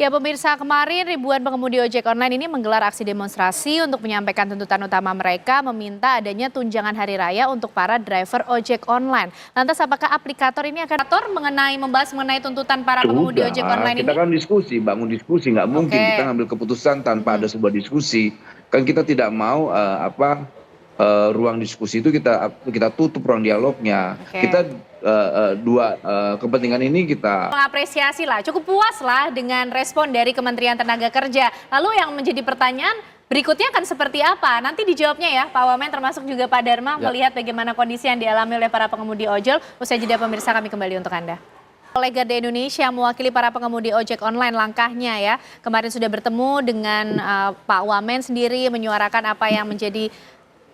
Ya pemirsa, kemarin ribuan pengemudi ojek online ini menggelar aksi demonstrasi untuk menyampaikan tuntutan utama mereka meminta adanya tunjangan hari raya untuk para driver ojek online. Lantas apakah aplikator ini akan atur membahas mengenai tuntutan para pengemudi ojek online ini? Kita kan diskusi, bangun diskusi, nggak mungkin kita ngambil keputusan tanpa ada sebuah diskusi. Kan kita tidak mau ruang diskusi itu kita tutup ruang dialognya. Kita dua kepentingan ini kita mengapresiasi lah, cukup puas lah dengan respon dari Kementerian Tenaga Kerja. Lalu yang menjadi pertanyaan berikutnya akan seperti apa? Nanti dijawabnya ya Pak Wamen termasuk juga Pak Dharma melihat bagaimana kondisi yang dialami oleh para pengemudi ojol. Usai jeda pemirsa kami kembali untuk Anda. Oleh Garda Indonesia mewakili para pengemudi ojek online langkahnya ya. Kemarin sudah bertemu dengan Pak Wamen sendiri menyuarakan apa yang menjadi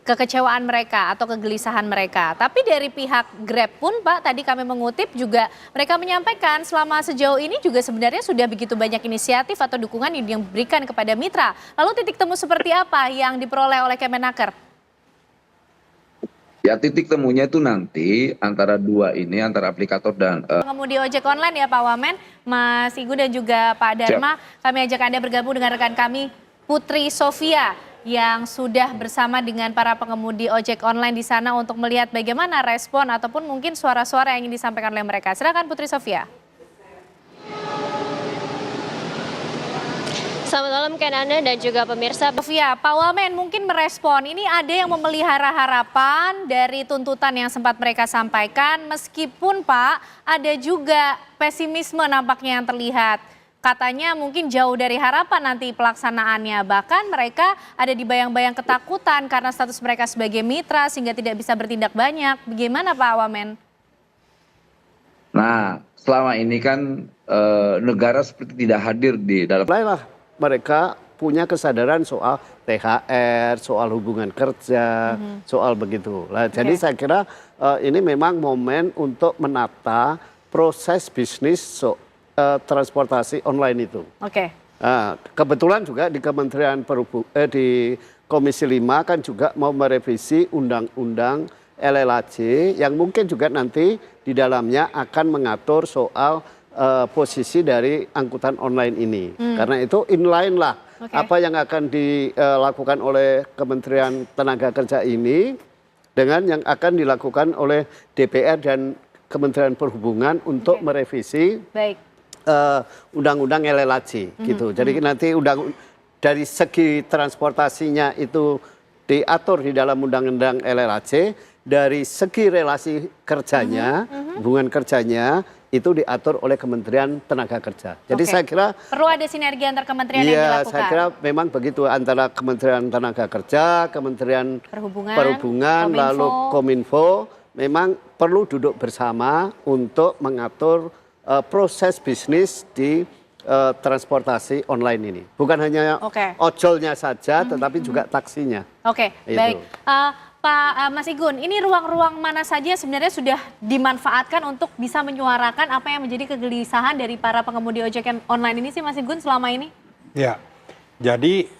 kekecewaan mereka atau kegelisahan mereka. Tapi dari pihak Grab pun Pak, tadi kami mengutip juga mereka menyampaikan selama sejauh ini juga sebenarnya sudah begitu banyak inisiatif atau dukungan yang diberikan kepada mitra. Lalu titik temu seperti apa yang diperoleh oleh Kemenaker? Ya titik temunya itu nanti antara dua ini, antara aplikator dan pengemudi ojek online ya Pak Wamen, Mas Igu dan juga Pak Dharma. Kami ajak Anda bergabung dengan rekan kami Putri Sofia yang sudah bersama dengan para pengemudi ojek online di sana untuk melihat bagaimana respon ataupun mungkin suara-suara yang ingin disampaikan oleh mereka. Silakan Putri Sofia. Selamat malam Kananda dan juga pemirsa. Sofia, Pak Wamen mungkin merespon, ini ada yang memelihara harapan dari tuntutan yang sempat mereka sampaikan, meskipun Pak ada juga pesimisme nampaknya yang terlihat. Katanya mungkin jauh dari harapan nanti pelaksanaannya. Bahkan mereka ada di bayang-bayang ketakutan karena status mereka sebagai mitra sehingga tidak bisa bertindak banyak. Bagaimana Pak Wamen? Nah, selama ini kan negara seperti tidak hadir di dalam. Mereka punya kesadaran soal THR, soal hubungan kerja, soal begitu. Jadi saya kira ini memang momen untuk menata proses bisnis transportasi online itu. Kebetulan juga di Kementerian di Komisi 5 kan juga mau merevisi undang-undang LLAJ yang mungkin juga nanti di dalamnya akan mengatur soal posisi dari angkutan online ini. Karena itu inline lah apa yang akan dilakukan oleh Kementerian Tenaga Kerja ini dengan yang akan dilakukan oleh DPR dan Kementerian Perhubungan untuk merevisi undang-undang LLAJ gitu. Jadi nanti dari segi transportasinya itu diatur di dalam undang-undang LLAJ, dari segi relasi kerjanya, hubungan kerjanya itu diatur oleh Kementerian Tenaga Kerja. Jadi saya kira perlu ada sinergi antar kementerian yang dilakukan. Saya kira memang begitu antara Kementerian Tenaga Kerja, Kementerian Perhubungan lalu Kominfo memang perlu duduk bersama untuk mengatur proses bisnis di transportasi online ini. Bukan hanya ojolnya saja, tetapi juga taksinya. Baik. Pak Mas Igun, ini ruang-ruang mana saja sebenarnya sudah dimanfaatkan untuk bisa menyuarakan apa yang menjadi kegelisahan dari para pengemudi ojek online ini sih Mas Igun selama ini? Ya, jadi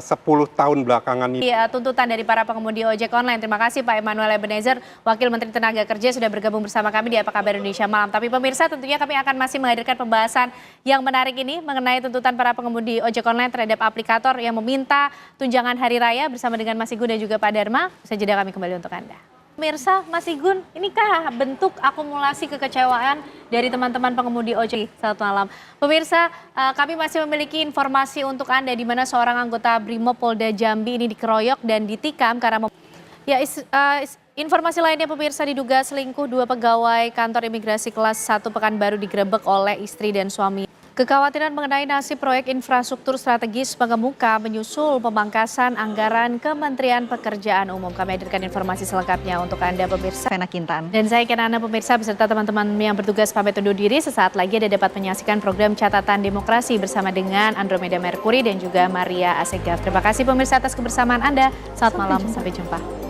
10 tahun belakangan ini. Tuntutan dari para pengemudi ojek online. Terima kasih Pak Emmanuel Ebenezer, Wakil Menteri Tenaga Kerja sudah bergabung bersama kami di Apa Kabar Indonesia Malam. Tapi pemirsa tentunya kami akan masih menghadirkan pembahasan yang menarik ini mengenai tuntutan para pengemudi ojek online terhadap aplikator yang meminta tunjangan hari raya bersama dengan Mas Igun dan juga Pak Dharma. Usai jeda kami kembali untuk Anda. Pemirsa, Mas Igun, inikah bentuk akumulasi kekecewaan dari teman-teman pengemudi ojek? Selamat malam. Pemirsa, kami masih memiliki informasi untuk Anda di mana seorang anggota Brimob Polda Jambi ini dikeroyok dan ditikam karena informasi lainnya pemirsa, diduga selingkuh 2 pegawai kantor imigrasi kelas 1 Pekanbaru digerebek oleh istri dan suami. Kekhawatiran mengenai nasib proyek infrastruktur strategis mengemuka menyusul pemangkasan anggaran Kementerian Pekerjaan Umum. Kami hadirkan informasi selengkapnya untuk Anda pemirsa. Sena Kintan. Dan saya Kenana pemirsa beserta teman-teman yang bertugas pamit undur diri. Sesaat lagi Anda dapat menyaksikan program Catatan Demokrasi bersama dengan Andromeda Mercury dan juga Maria Asegaf. Terima kasih pemirsa atas kebersamaan Anda. Selamat malam, sampai jumpa.